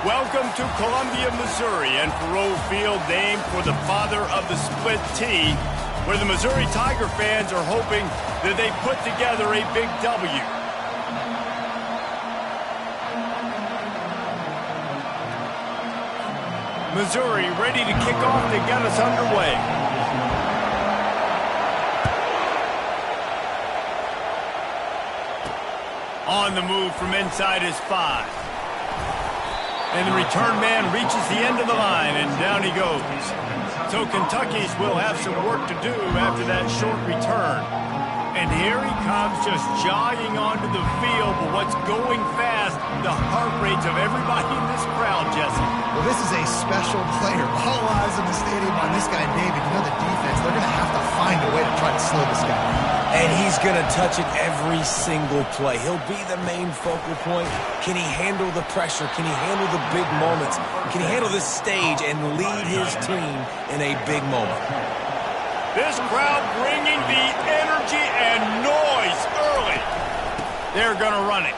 Welcome to Columbia, Missouri, and Faurot Field, named for the father of the split T, where the Missouri Tiger fans are hoping that they put together a big W. Missouri ready to kick off to get us underway. On the move from inside his 5. And the return man reaches the end of the line, and down he goes. So Kentucky's will have some work to do after that short return. And here he comes, just jogging onto the field. But what's going fast, the heart rates of everybody in this crowd, Jesse. Well, this is a special player. All eyes in the stadium on this guy, David. You know the defense, they're going to have to find a way to try to slow this guy. And he's going to touch it every single play. He'll be the main focal point. Can he handle the pressure? Can he handle the big moments? Can he handle this stage and lead his team in a big moment? This crowd bringing the energy and noise early. They're going to run it.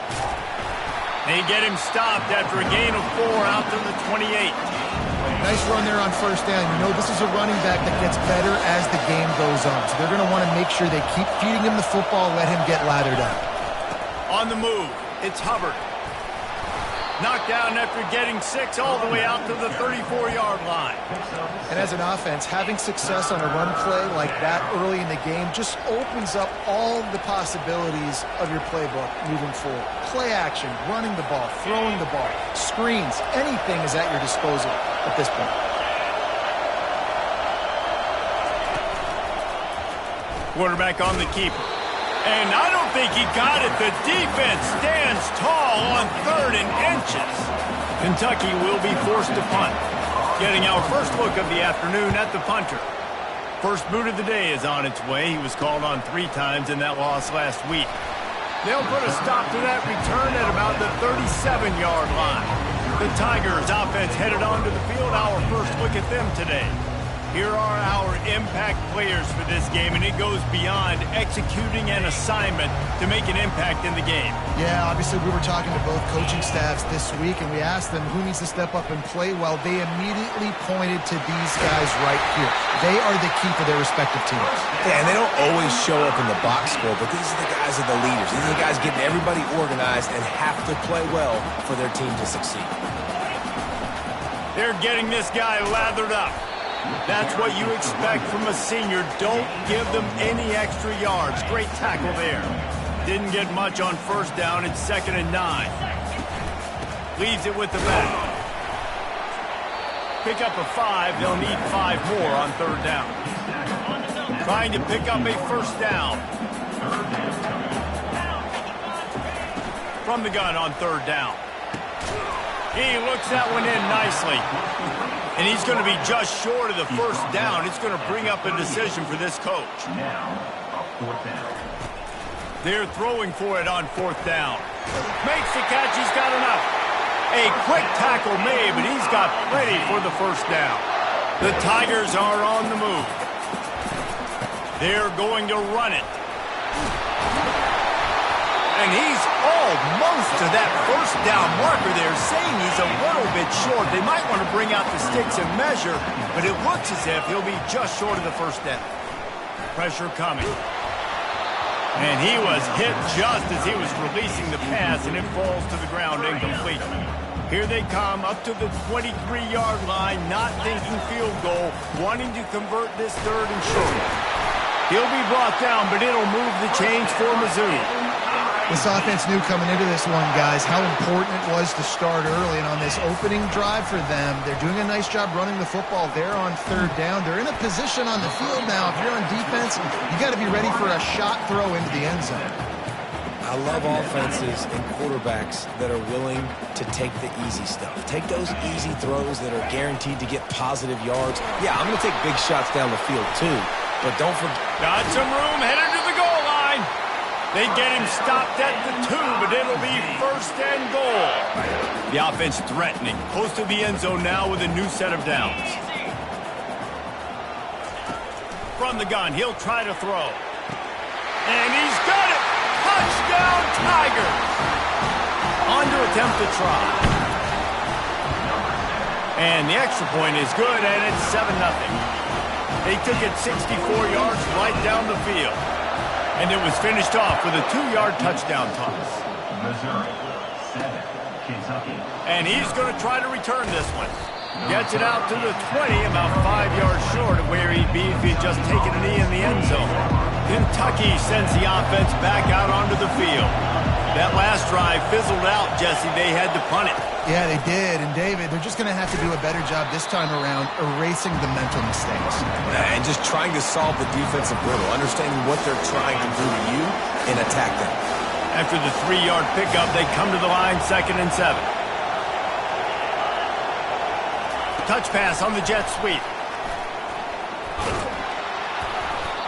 They get him stopped after a gain of 4 out to the 28. Nice run there on first down. You know, this is a running back that gets better as the game goes on. So they're going to want to make sure they keep feeding him the football, let him get lathered up. On the move, it's Hubbard. Knocked down after getting 6 all the way out to the 34-yard line. And as an offense, having success on a run play like that early in the game just opens up all the possibilities of your playbook moving forward. Play action, running the ball, throwing the ball, screens, anything is at your disposal at this point. Quarterback on the keeper. And I don't think he got it. The defense stands tall on 3rd and inches. Kentucky will be forced to punt. Getting our first look of the afternoon at the punter. First boot of the day is on its way. He was called on 3 times in that loss last week. They'll put a stop to that return at about the 37-yard line. The Tigers offense headed onto the field. Our first look at them today. Here are our impact players for this game, and it goes beyond executing an assignment to make an impact in the game. Yeah, obviously we were talking to both coaching staffs this week, and we asked them who needs to step up and play well. They immediately pointed to these guys right here. They are the key for their respective teams. Yeah, and they don't always show up in the box score, but these are the guys that are the leaders. These are the guys getting everybody organized and have to play well for their team to succeed. They're getting this guy lathered up. That's what you expect from a senior. Don't give them any extra yards. Great tackle there. Didn't get much on first down. It's 2nd and 9. Leaves it with the back. Pick up a 5. They'll need 5 more on 3rd down. Trying to pick up a first down. From the gun on 3rd down. He looks that one in nicely. And he's going to be just short of the first down. It's going to bring up a decision for this coach. They're throwing for it on 4th down. Makes the catch. He's got enough. A quick tackle made, but he's got plenty for the first down. The Tigers are on the move. They're going to run it. And he's almost to that first down marker there, saying he's a little bit short. They might want to bring out the sticks and measure, but it looks as if he'll be just short of the first down. Pressure coming. And he was hit just as he was releasing the pass, and it falls to the ground incomplete. Here they come up to the 23-yard line, not thinking field goal, wanting to convert this 3rd and short. He'll be brought down, but it'll move the chains for Missouri. This offense knew coming into this one, guys, how important it was to start early. And on this opening drive for them, they're doing a nice job running the football there on 3rd down. They're in a position on the field now. If you're on defense, you got to be ready for a shot throw into the end zone. I love offenses and quarterbacks that are willing to take the easy stuff. Take those easy throws that are guaranteed to get positive yards. Yeah, I'm going to take big shots down the field too, but don't forget. Got some room headed to the goal line. They get him stopped at the 2, but it'll be 1st and goal. The offense threatening. Close to the end zone now with a new set of downs. From the gun, he'll try to throw. And he's got it! Touchdown, Tigers! On to attempt to try. And the extra point is good, and it's 7-0. They took it 64 yards right down the field. And it was finished off with a 2-yard touchdown toss. Missouri, 7, Kentucky. And he's going to try to return this one. Gets it out to the 20, about 5 yards short of where he'd be if he'd just taken a knee in the end zone. Kentucky sends the offense back out onto the field. That last drive fizzled out, Jesse. They had to punt it. Yeah, they did. And, David, they're just going to have to do a better job this time around erasing the mental mistakes. And just trying to solve the defensive riddle, understanding what they're trying to do to you and attack them. After the 3-yard pickup, they come to the line, 2nd and 7. Touch pass on the jet sweep.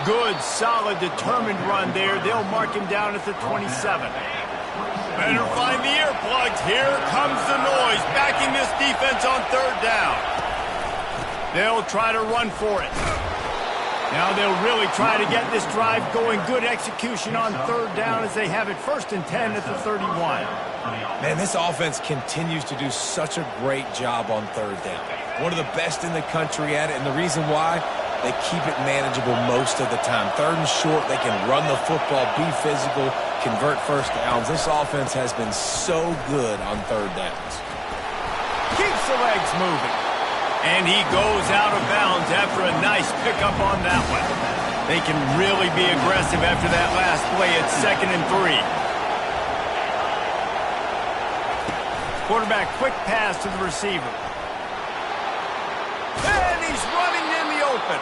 Good, solid, determined run there. They'll mark him down at the 27. Better find the earplugs. Here comes the noise, backing this defense on 3rd down. They'll try to run for it. Now they'll really try to get this drive going. Good execution on 3rd down as they have it 1st and 10 at the 31. Man, this offense continues to do such a great job on 3rd down. One of the best in the country at it, and the reason why, they keep it manageable most of the time. 3rd and short, they can run the football, be physical, convert 1st downs. This offense has been so good on 3rd downs. Keeps the legs moving. And he goes out of bounds after a nice pickup on that one. They can really be aggressive after that last play. It's 2nd and 3. Quarterback quick pass to the receiver. And he's running in the open.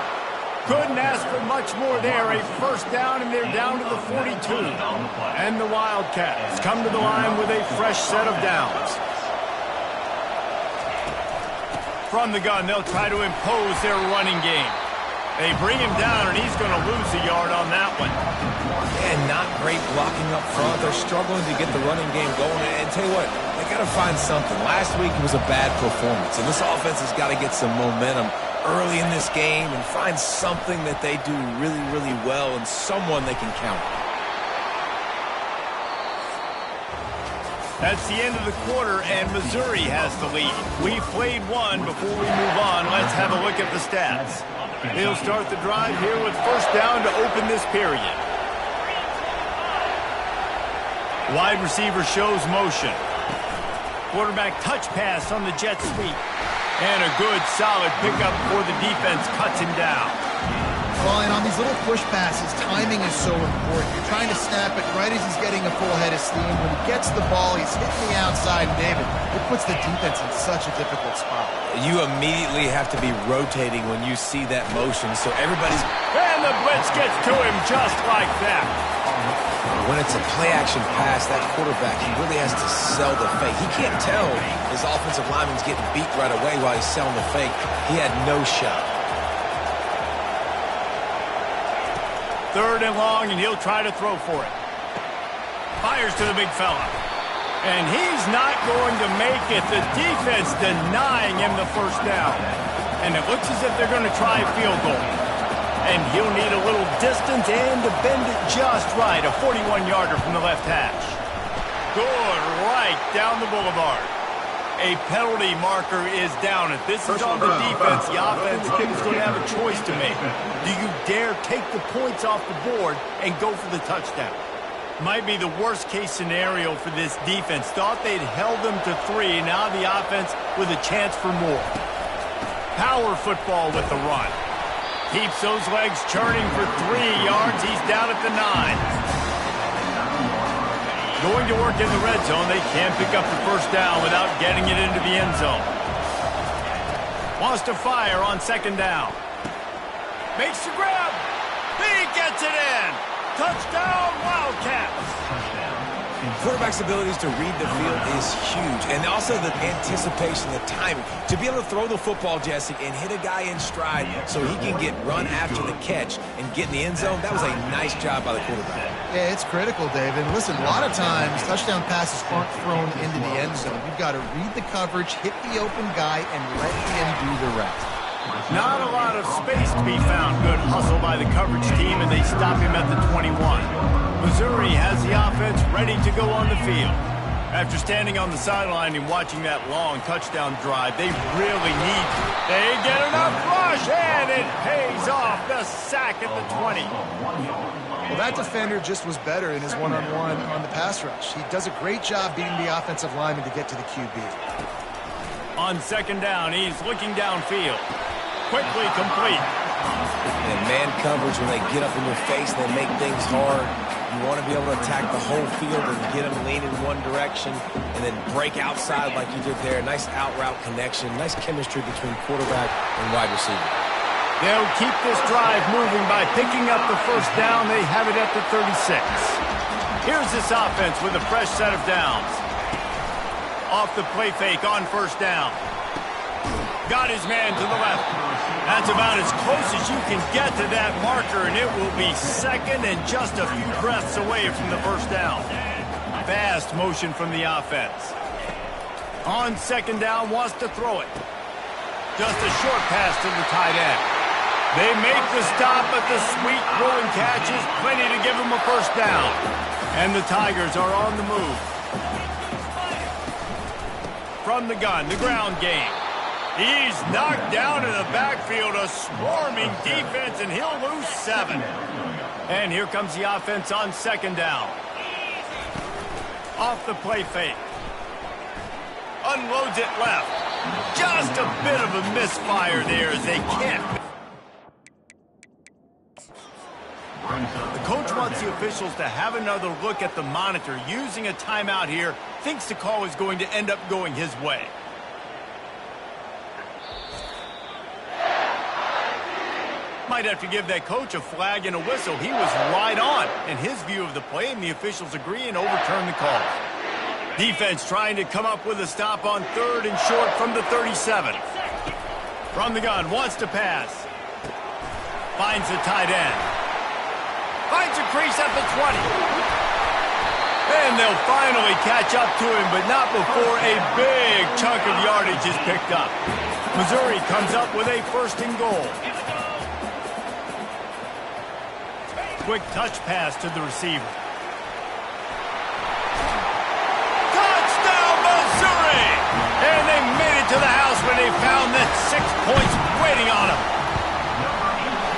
Couldn't ask for much more there. A 1st down, and they're down to the 42. And the Wildcats come to the line with a fresh set of downs. From the gun, they'll try to impose their running game. They bring him down, and he's going to lose a yard on that one. And not great blocking up front. They're struggling to get the running game going. And tell you what, they got to find something. Last week was a bad performance, and this offense has got to get some momentum early in this game and find something that they do really, really well and someone they can count on. That's the end of the quarter, and Missouri has the lead. We've played one. Before we move on, let's have a look at the stats. They'll start the drive here with 1st down to open this period. Wide receiver shows motion. Quarterback touch pass on the jet sweep. And a good, solid pickup before the defense cuts him down. Well, and on these little push passes, timing is so important. You're trying to snap it right as he's getting a full head of steam. When he gets the ball, he's hitting the outside, and David, it puts the defense in such a difficult spot. You immediately have to be rotating when you see that motion, so everybody's... And the blitz gets to him just like that. When it's a play-action pass, that quarterback, he really has to sell the fake. He can't tell his offensive lineman's getting beat right away while he's selling the fake. He had no shot. 3rd and long, and he'll try to throw for it. Fires to the big fella. And he's not going to make it. The defense denying him the 1st down. And it looks as if they're going to try a field goal. And he'll need a little distance and to bend it just right. A 41-yarder from the left hash. Good, right down the boulevard. A penalty marker is down. If this is on the defense, the offense is going to have a choice to make. Do you dare take the points off the board and go for the touchdown? Might be the worst-case scenario for this defense. Thought they'd held them to 3. Now the offense with a chance for more. Power football with the run. Keeps those legs churning for 3 yards. He's down at the 9. Going to work in the red zone. They can't pick up the 1st down without getting it into the end zone. Wants to fire on 2nd down. Makes the grab. He gets it in. Touchdown, Wildcats. Quarterback's abilities to read the field is huge. And also the anticipation, the timing. To be able to throw the football, Jesse, and hit a guy in stride so he can get run after the catch and get in the end zone, that was a nice job by the quarterback. Yeah, it's critical, David. Listen, a lot of times, touchdown passes aren't thrown into the end zone. You've got to read the coverage, hit the open guy, and let him do the rest. Not a lot of space to be found. Good hustle by the coverage team, and they stop him at the 21. Missouri has the offense ready to go on the field. After standing on the sideline and watching that long touchdown drive, they really need to. They get enough rush, and it pays off. The sack at the 20. Well, that defender just was better in his one-on-one on the pass rush. He does a great job beating the offensive lineman to get to the QB. On second down, he's looking downfield. Quickly complete. And man coverage, when they get up in your face, they make things hard. You want to be able to attack the whole field and get them leaning one direction and then break outside like you did there. Nice out-route connection, nice chemistry between quarterback and wide receiver. They'll keep this drive moving by picking up the first down. They have it at the 36. Here's this offense with a fresh set of downs. Off the play fake on first down. Got his man to the left. That's about as close as you can get to that marker, and it will be second and just a few breaths away from the first down. Fast motion from the offense. On second down, wants to throw it. Just a short pass to the tight end. They make the stop, but the sweet throwing catch is plenty to give them a first down. And the Tigers are on the move. From the gun, the ground game. He's knocked down in the backfield, a swarming defense, and he'll lose 7. And here comes the offense on second down. Off the play fake. Unloads it left. Just a bit of a misfire there as they can't. The coach wants the officials to have another look at the monitor. Using a timeout here, thinks the call is going to end up going his way. Might have to give that coach a flag and a whistle. He was right on in his view of the play, and the officials agree and overturn the call. Defense trying to come up with a stop on third and short from the 37. From the gun, wants to pass. Finds the tight end. Finds a crease at the 20. And they'll finally catch up to him, but not before a big chunk of yardage is picked up. Missouri comes up with a first and goal. Quick touch pass to the receiver. Touchdown, Missouri! And they made it to the house when they found that 6 points waiting on them.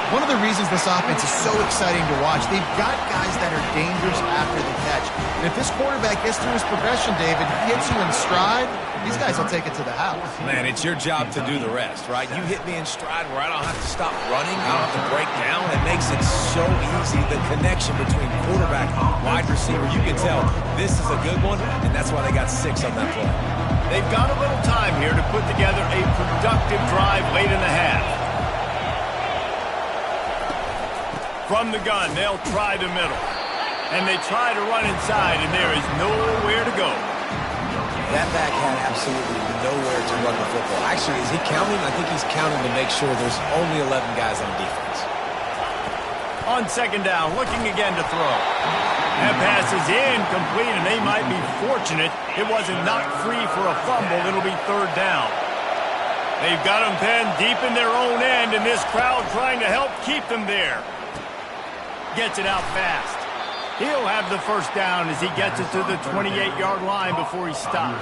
One of the reasons this offense is so exciting to watch, they've got guys that are dangerous after the catch. And if this quarterback gets through his progression, David, hits you in stride, these guys will take it to the house. Man, it's your job to do the rest, right? You hit me in stride where I don't have to stop running, I don't have to break down. It makes it so easy, the connection between quarterback and wide receiver. You can tell this is a good one, and that's why they got 6 on that play. They've got a little time here to put together a productive drive late in the half. From the gun, they'll try the middle. And they try to run inside, and there is nowhere to go. That back had absolutely nowhere to run the football. Actually, is he counting? I think he's counting to make sure there's only 11 guys on defense. On second down, looking again to throw. That pass is incomplete, and they might be fortunate it wasn't knocked free for a fumble. It'll be third down. They've got them pinned deep in their own end, and this crowd trying to help keep them there. Gets it out fast. He'll have the first down as he gets it to the 28-yard line before he stops.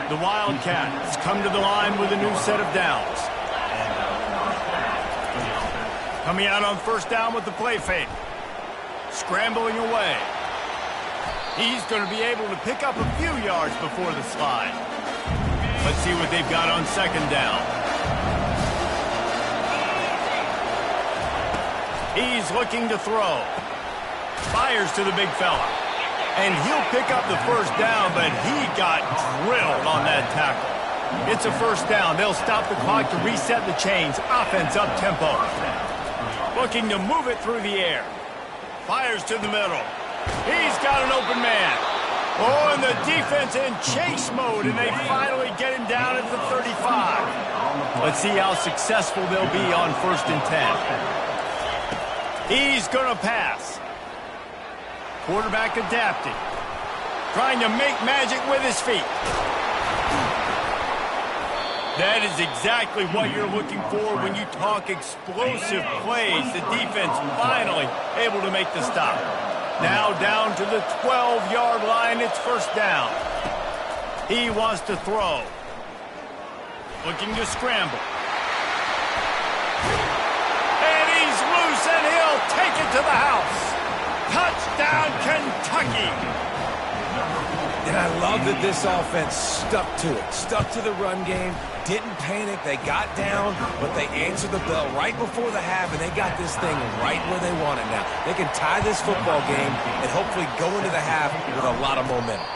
The Wildcats come to the line with a new set of downs. Coming out on first down with the play fake. Scrambling away. He's going to be able to pick up a few yards before the slide. Let's see what they've got on second down. He's looking to throw. Fires to the big fella. And he'll pick up the first down, but he got drilled on that tackle. It's a first down. They'll stop the clock to reset the chains. Offense up tempo. Looking to move it through the air. Fires to the middle. He's got an open man. Oh, and the defense in chase mode, and they finally get him down at the 35. Let's see how successful they'll be on first and 10. He's going to pass. Quarterback adapting. Trying to make magic with his feet. That is exactly what you're looking for when you talk explosive plays. The defense finally able to make the stop. Now down to the 12-yard line. It's first down. He wants to throw. Looking to scramble. And he's loose, and he'll take it to the house. Touchdown, Kentucky. And I love that this offense stuck to it, stuck to the run game, didn't panic. They got down, but they answered the bell right before the half, and they got this thing right where they want it now. They can tie this football game and hopefully go into the half with a lot of momentum.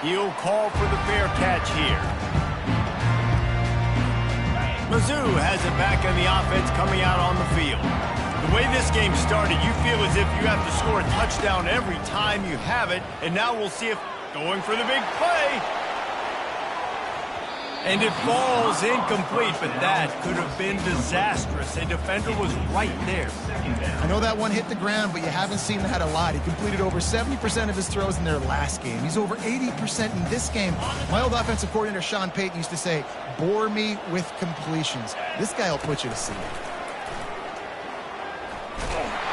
He'll call for the fair catch here. Mizzou has it back on the offense coming out on the field. The way this game started, you feel as if you have to score a touchdown every time you have it, and now we'll see if going for the big play. And it falls incomplete, but that could have been disastrous. A defender was right there. I know that one hit the ground, but you haven't seen that a lot. He completed over 70% of his throws in their last game. He's over 80% in this game. My old offensive coordinator, Sean Payton, used to say, bore me with completions. This guy will put you to sleep.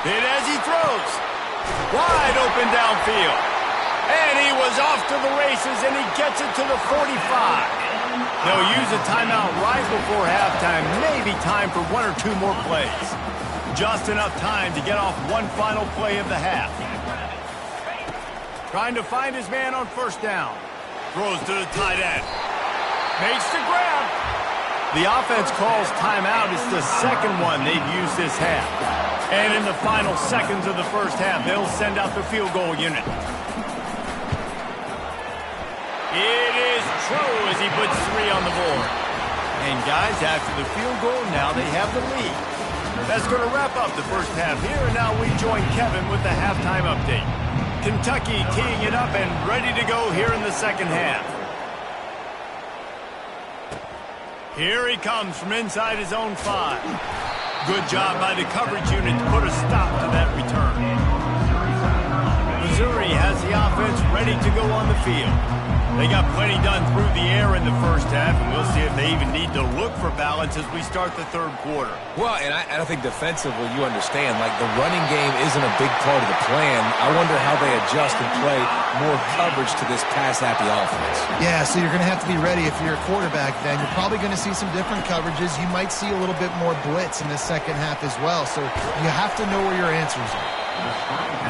Hit as he throws. Wide open downfield. And he was off to the races, and he gets it to the 45. They'll use a timeout right before halftime. Maybe time for one or two more plays. Just enough time to get off one final play of the half. Trying to find his man on first down. Throws to the tight end. Makes the grab. The offense calls timeout. It's the second one they've used this half. And in the final seconds of the first half, they'll send out the field goal unit. It is true as he puts 3 on the board. And guys, after the field goal, now they have the lead. That's going to wrap up the first half here, and now we join Kevin with the halftime update. Kentucky teeing it up and ready to go here in the second half. Here he comes from inside his own 5. Good job by the coverage unit to put a stop to that return. Missouri has the offense ready to go on the field. They got plenty done through the air in the first half, and we'll see if they even need to look for balance as we start the third quarter. Well, and I think defensively, you understand, like the running game isn't a big part of the plan. I wonder how they adjust and play more coverage to this pass-happy offense. Yeah, so you're going to have to be ready if you're a quarterback then. You're probably going to see some different coverages. You might see a little bit more blitz in the second half as well, so you have to know where your answers are.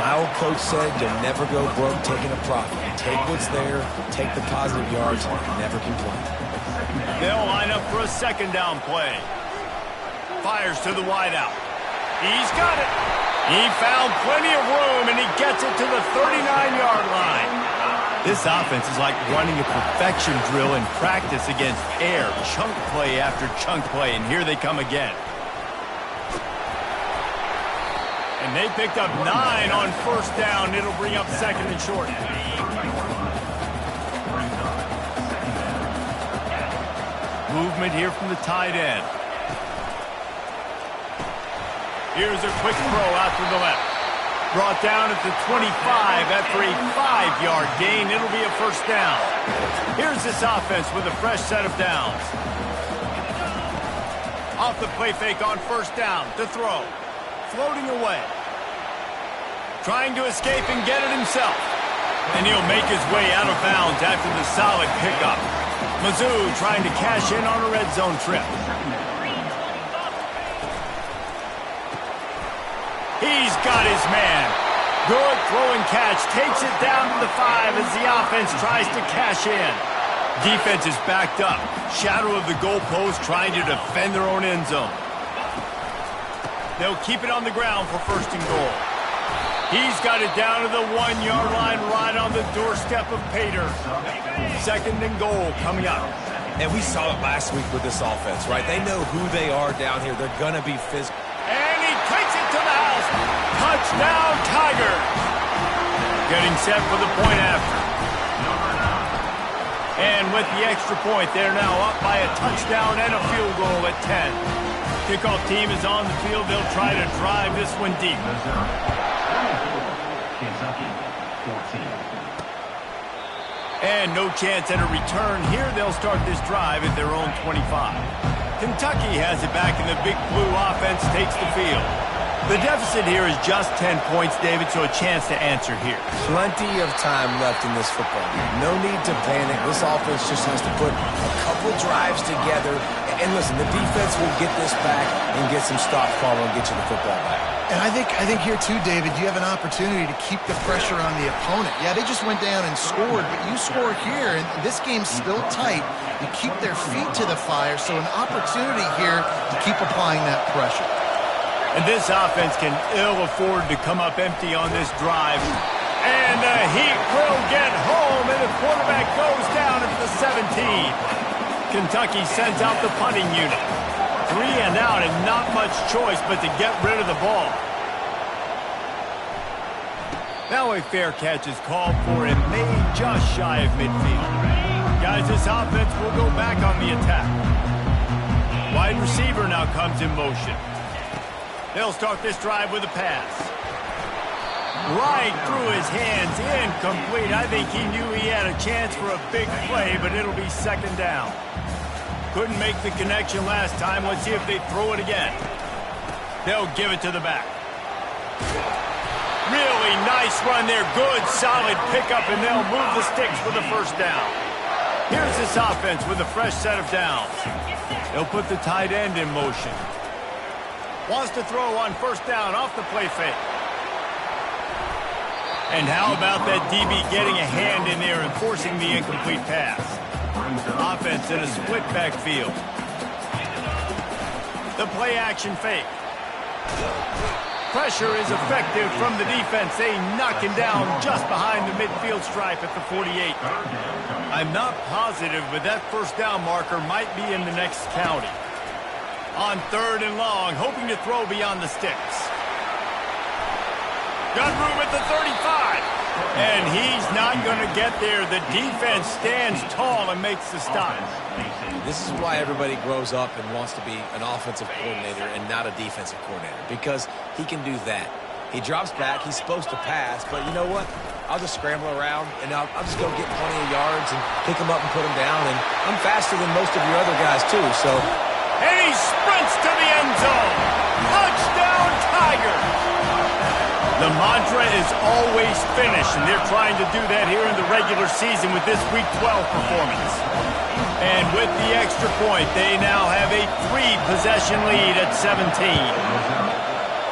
My old coach said you'll never go broke taking a profit. Take what's there, take the positive yards, and never complain. They'll line up for a second down play. Fires to the wideout. He's got it. He found plenty of room, and he gets it to the 39-yard line. This offense is like running a perfection drill in practice against air. Chunk play after chunk play, and here they come again. And they picked up 9 on first down. It'll bring up second and short. Movement here from the tight end. Here's a quick throw out to the left. Brought down at the 25 after a 5-yard gain. It'll be a first down. Here's this offense with a fresh set of downs. Off the play fake on first down to throw. Floating away. Trying to escape and get it himself. And he'll make his way out of bounds after the solid pickup. Mizzou trying to cash in on a red zone trip. He's got his man. Good throw and catch. Takes it down to the 5 as the offense tries to cash in. Defense is backed up. Shadow of the goalpost trying to defend their own end zone. They'll keep it on the ground for first and goal. He's got it down to the 1-yard line right on the doorstep of Pater. Second and goal coming up. And we saw it last week with this offense, right? They know who they are down here. They're going to be physical. And he takes it to the house. Touchdown, Tigers. Getting set for the point after. And with the extra point, they're now up by a touchdown and a field goal at 10. Kickoff team is on the field. They'll try to drive this one deep. Kentucky, 14. And no chance at a return here. They'll start this drive at their own 25. Kentucky has it back, and the big blue offense takes the field. The deficit here is just 10 points, David, so a chance to answer here. Plenty of time left in this football game. No need to panic. This offense just has to put a couple drives together. And listen, the defense will get this back and get some stops following and get you the football back. And I think here too, David, you have an opportunity to keep the pressure on the opponent. Yeah, they just went down and scored, but you score here, and this game's still tight. You keep their feet to the fire, so an opportunity here to keep applying that pressure. And this offense can ill afford to come up empty on this drive. And the Heat will get home, and the quarterback goes down at the 17. Kentucky sends out the punting unit. 3 and out, and not much choice but to get rid of the ball. Now a fair catch is called for and made just shy of midfield. Guys, this offense will go back on the attack. Wide receiver now comes in motion. They'll start this drive with a pass. Right through his hands, incomplete. I think he knew he had a chance for a big play, but it'll be second down. Couldn't make the connection last time. Let's see if they throw it again. They'll give it to the back. Really nice run there. Good, solid pickup, and they'll move the sticks for the first down. Here's this offense with a fresh set of downs. They'll put the tight end in motion. Wants to throw on first down off the play fake. And how about that DB getting a hand in there and forcing the incomplete pass? Offense in a split backfield. The play action fake. Pressure is effective from the defense. They knock him down just behind the midfield stripe at the 48. I'm not positive, but that first down marker might be in the next county. On 3rd and long, hoping to throw beyond the sticks. Got room at the 35. And he's not going to get there. The defense stands tall and makes the stop. This is why everybody grows up and wants to be an offensive coordinator and not a defensive coordinator, because he can do that. He drops back. He's supposed to pass, but you know what? I'll just scramble around, and I'll just go get plenty of yards and pick him up and put him down. And I'm faster than most of your other guys, too, so. And he sprints to the end zone. Touchdown, Tigers! The mantra is always finish, and they're trying to do that here in the regular season with this Week 12 performance. And with the extra point, they now have a 3-possession lead at 17.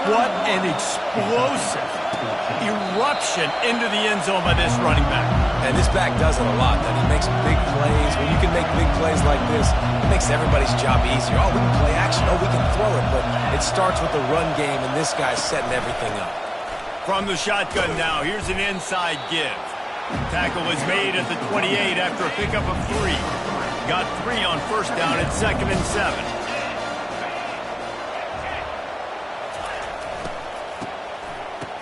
What an explosive eruption into the end zone by this running back. And this back does it a lot, that he makes big plays. When you can make big plays like this, it makes everybody's job easier. Oh, we can play action. Oh, we can throw it. But it starts with the run game, and this guy's setting everything up. From the shotgun now, here's an inside give. Tackle is made at the 28 after a pickup of 3. Got 3 on first down at 2nd and 7.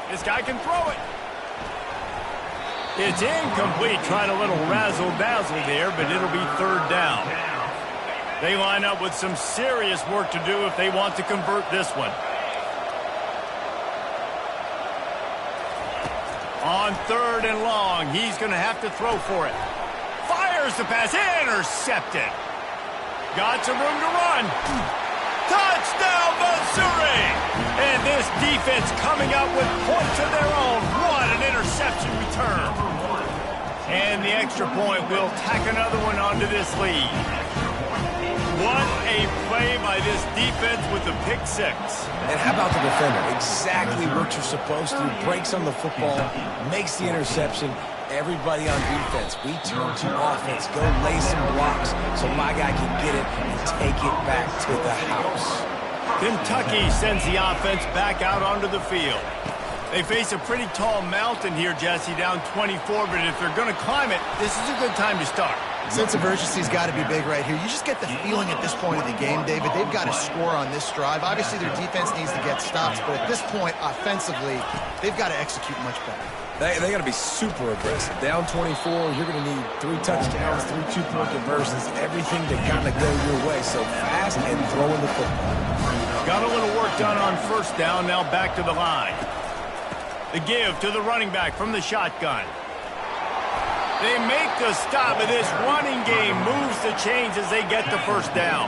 This guy can throw it. It's incomplete. Tried a little razzle-dazzle there, but it'll be 3rd down. They line up with some serious work to do if they want to convert this one. On 3rd and long, he's going to have to throw for it. Fires the pass, intercepted. Got some room to run. Touchdown, Missouri! And this defense coming up with points of their own. What an interception return. And the extra point will tack another one onto this lead. What a play by this defense with the pick 6. And how about the defender? Exactly what you're supposed to. Breaks on the football, makes the interception. Everybody on defense, we turn to offense. Go lay some blocks so my guy can get it and take it back to the house. Kentucky sends the offense back out onto the field. They face a pretty tall mountain here, Jesse, down 24, but if they're going to climb it, this is a good time to start. Sense of urgency's got to be big right here. You just get the feeling at this point of the game, David, they've got to score on this drive. Obviously, their defense needs to get stops, but at this point, offensively, they've got to execute much better. They got to be super aggressive. Down 24, you're going to need 3 touchdowns, 3 2-point conversions, everything to kind of go your way. So fast and throwing the football. Got a little work done on first down, now back to the line. The give to the running back from the shotgun. They make the stop, and this running game moves the chains as they get the first down.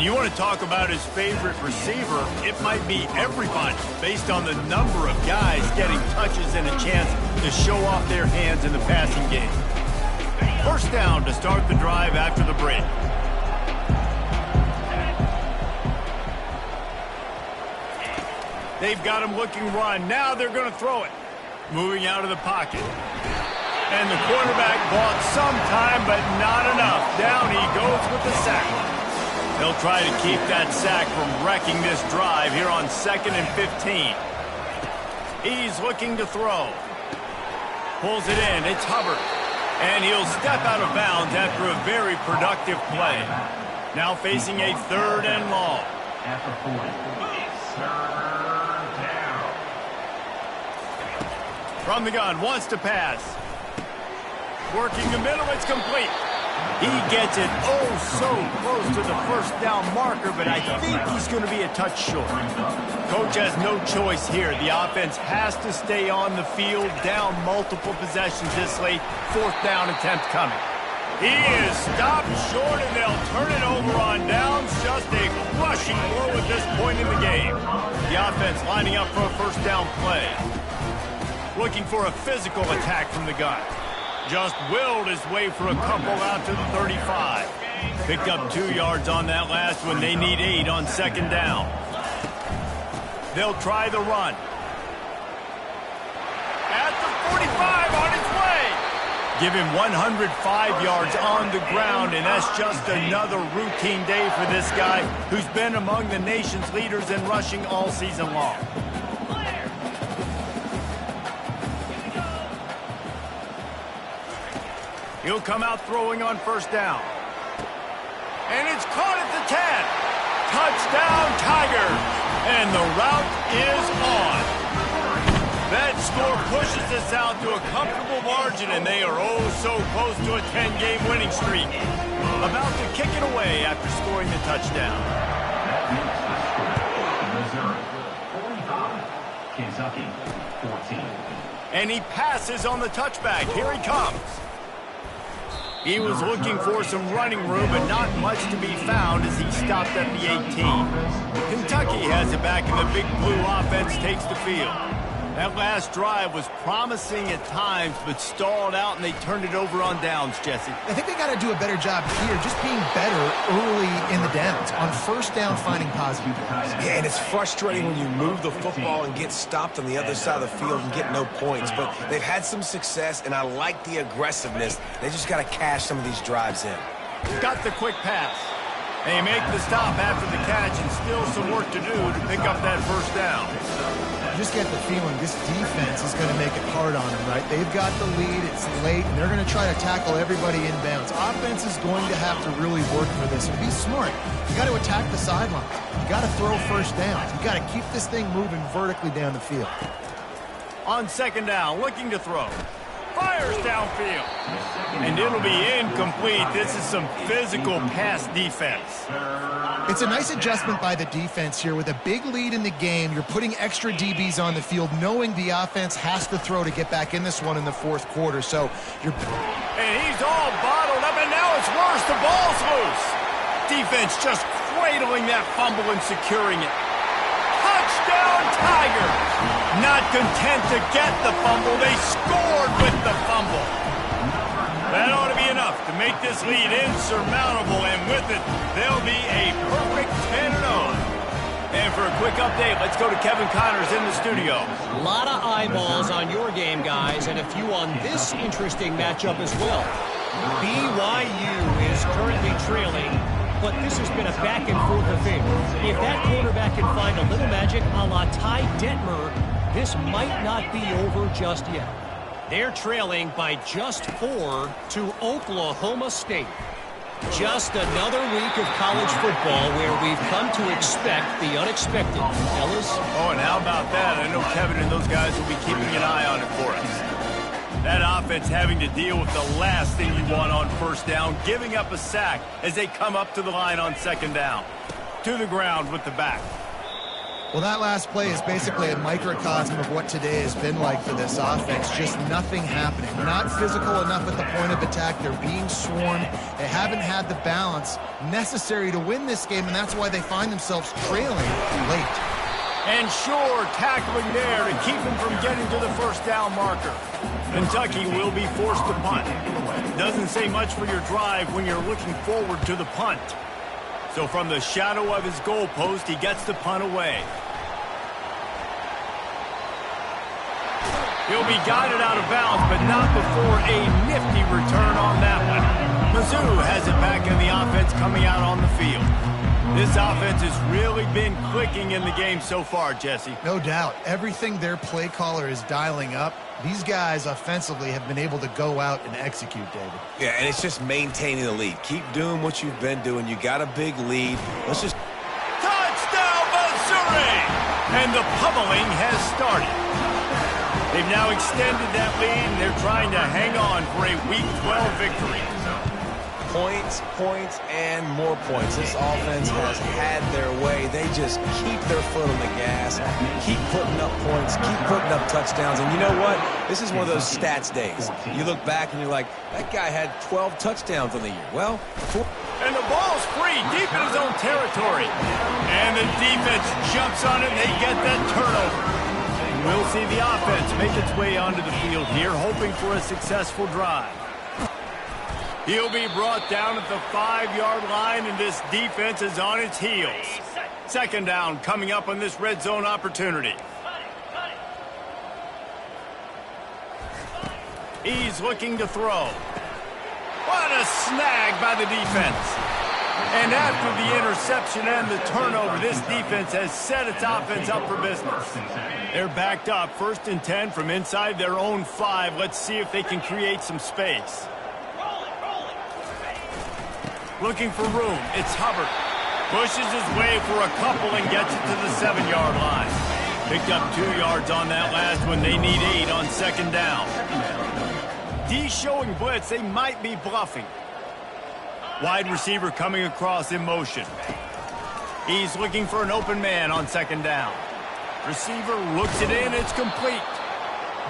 And you want to talk about his favorite receiver, it might be everybody, based on the number of guys getting touches and a chance to show off their hands in the passing game. First down to start the drive after the break. They've got him looking run. Now they're going to throw it. Moving out of the pocket. And the quarterback bought some time, but not enough. Down he goes with the sack. They'll try to keep that sack from wrecking this drive here on 2nd and 15. He's looking to throw. Pulls it in. It's Hubbard. And he'll step out of bounds after a very productive play. Now facing a 3rd and long. After 40. 3rd down. From the gun, wants to pass. Working the middle, it's complete. He gets it so close to the first down marker, but I think he's going to be a touch short. Coach has no choice here. The offense has to stay on the field, down multiple possessions this late. 4th down attempt coming. He is stopped short, and they'll turn it over on downs. Just a crushing blow at this point in the game. The offense lining up for a first down play. Looking for a physical attack from the gun. Just willed his way for a couple out to the 35. Picked up 2 yards on that last one. They need 8 on 2nd down. They'll try the run. At the 45 on its way. Give him 105 yards on the ground, and that's just another routine day for this guy who's been among the nation's leaders in rushing all season long. He'll come out throwing on first down. And it's caught at the 10. Touchdown, Tigers. And the route is on. That score pushes us out to a comfortable margin, and they are so close to a 10-game winning streak. About to kick it away after scoring the touchdown. Missouri, 45. Kentucky, 14. And he passes on the touchback. Here he comes. He was looking for some running room, but not much to be found as he stopped at the 18. Kentucky has it back, and the Big Blue offense takes the field. That last drive was promising at times, but stalled out, and they turned it over on downs, Jesse. I think they got to do a better job here, just being better early in the downs. On first down, finding positive plays. Yeah, and it's frustrating when you move the football and get stopped on the other side of the field and get no points. But they've had some success, and I like the aggressiveness. They just got to cash some of these drives in. Got the quick pass. They make the stop after the catch, and still some work to do to pick up that first down. You just get the feeling this defense is going to make it hard on them, right? They've got the lead, it's late, and they're going to try to tackle everybody inbounds. Offense is going to have to really work for this and be smart. You got to attack the sidelines. You got to throw first downs. You got to keep this thing moving vertically down the field. On 2nd down, looking to throw. Fires downfield. And it'll be incomplete. This is some physical pass defense. It's a nice adjustment by the defense here. With a big lead in the game, you're putting extra DBs on the field, knowing the offense has to throw to get back in this one in the 4th quarter. So you're... And he's all bottled up, and now it's worse. The ball's loose. Defense just cradling that fumble and securing it. Touchdown, Tigers! Not content to get the fumble, they scored with the fumble. That ought to be enough to make this lead insurmountable, and with it, they'll be a perfect 10-0. And for a quick update, let's go to Kevin Connors in the studio. A lot of eyeballs on your game, guys, and a few on this interesting matchup as well. BYU is currently trailing, but this has been a back-and-forth affair. If that quarterback can find a little magic a la Ty Detmer, this might not be over just yet. They're trailing by just 4 to Oklahoma State. Just another week of college football where we've come to expect the unexpected. Ellis? Oh, and how about that? I know Kevin and those guys will be keeping an eye on it for us. That offense having to deal with the last thing you want on first down, giving up a sack as they come up to the line on 2nd down. To the ground with the back. Well, that last play is basically a microcosm of what today has been like for this offense. Just nothing happening. Not physical enough at the point of attack. They're being swarmed. They haven't had the balance necessary to win this game, and that's why they find themselves trailing late. And sure, tackling there to keep him from getting to the first down marker. Kentucky will be forced to punt. Doesn't say much for your drive when you're looking forward to the punt. So from the shadow of his goalpost, he gets the punt away. He'll be guided out of bounds, but not before a nifty return on that one. Mizzou has it back in the offense coming out on the field. This offense has really been clicking in the game so far, Jesse. No doubt. Everything their play caller is dialing up, these guys offensively have been able to go out and execute, David. Yeah, and it's just maintaining the lead. Keep doing what you've been doing. You got a big lead. Let's just... Touchdown, Missouri! And the pummeling has started. They've now extended that lead, and they're trying to hang on for a Week 12 victory. Points, points, and more points. This offense has had their way. They just keep their foot on the gas, keep putting up points, keep putting up touchdowns. And you know what? This is one of those stats days. You look back and you're like, that guy had 12 touchdowns on the year. Well, and the ball's free, deep in his own territory. And the defense jumps on it, and they get that turnover. We'll see the offense make its way onto the field here, hoping for a successful drive. He'll be brought down at the 5-yard line, and this defense is on its heels. Second down coming up on this red zone opportunity. He's looking to throw. What a snag by the defense. And after the interception and the turnover, this defense has set its offense up for business. They're backed up, 1st and 10 from inside their own 5. Let's see if they can create some space. Looking for room. It's Hubbard. Pushes his way for a couple and gets it to the 7-yard line. Picked up 2 yards on that last one. They need 8 on second down. D showing blitz. They might be bluffing. Wide receiver coming across in motion. He's looking for an open man on second down. Receiver looks it in. It's complete.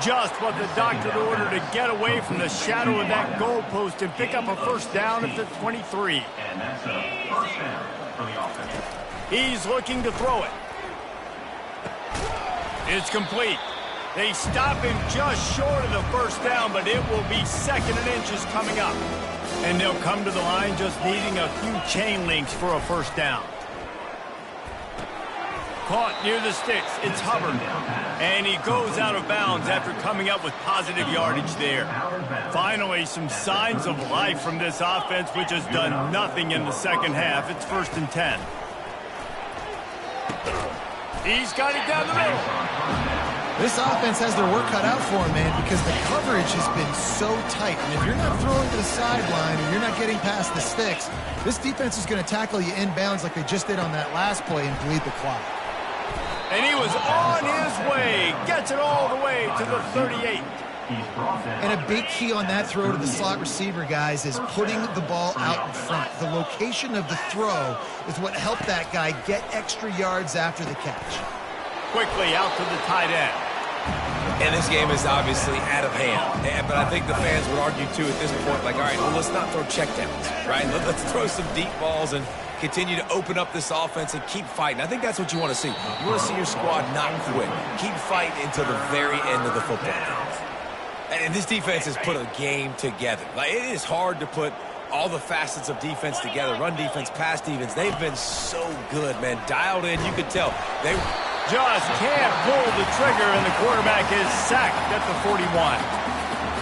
Just what the doctor ordered to get away from the shadow of that goalpost and pick up a first down at the 23. And that's a first down for the offense. He's looking to throw it. It's complete. They stop him just short of the first down, but it will be 2nd and inches coming up. And they'll come to the line just needing a few chain links for a first down. Caught near the sticks. It's Hubbard. And he goes out of bounds after coming up with positive yardage there. Finally, some signs of life from this offense, which has done nothing in the second half. It's 1st and 10. He's got it down the middle. This offense has their work cut out for them, man, because the coverage has been so tight. And if you're not throwing to the sideline and you're not getting past the sticks, this defense is going to tackle you inbounds like they just did on that last play and bleed the clock. And he was on his way. Gets it all the way to the 38. And a big key on that throw to the slot receiver, guys, is putting the ball out in front. The location of the throw is what helped that guy get extra yards after the catch. Quickly out to the tight end. And this game is obviously out of hand. But I think the fans would argue, too, at this point, like, all right, well, let's not throw checkdowns, right? Let's throw some deep balls and continue to open up this offense and keep fighting. I think that's what you want to see. You want to see your squad not quit. Keep fighting until the very end of the football game. And this defense has put a game together. Like, it is hard to put all the facets of defense together. Run defense, pass defense. They've been so good, man. Dialed in. You could tell. They just can't pull the trigger, and the quarterback is sacked at the 41.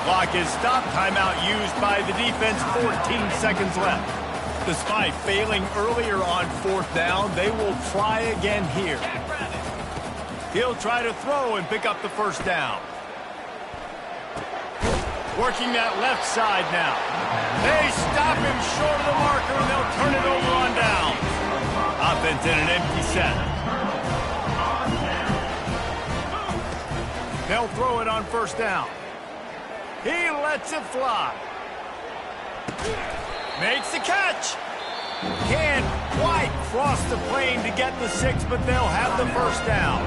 Clock is stopped. Timeout used by the defense. 14 seconds left. Despite failing earlier on 4th down, they will try again here. He'll try to throw and pick up the first down. Working that left side now. They stop him short of the marker, and they'll turn it over on down. Offense in an empty set. They'll throw it on first down. He lets it fly. Makes the catch. Can't quite across the plane to get the 6, but they'll have the first down.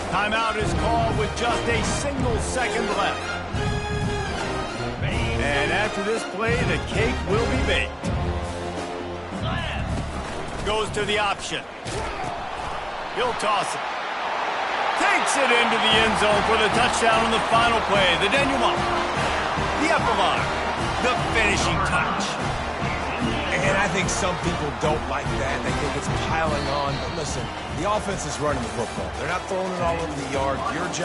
Timeout is called with just a single second left. And after this play, the cake will be baked. Goes to the option. He'll toss it. Takes it into the end zone for the touchdown on the final play. The denouement. The epilogue. The finishing touch. And I think some people don't like that. They think it's piling on. But listen, the offense is running the football. They're not throwing it all over the yard. Your job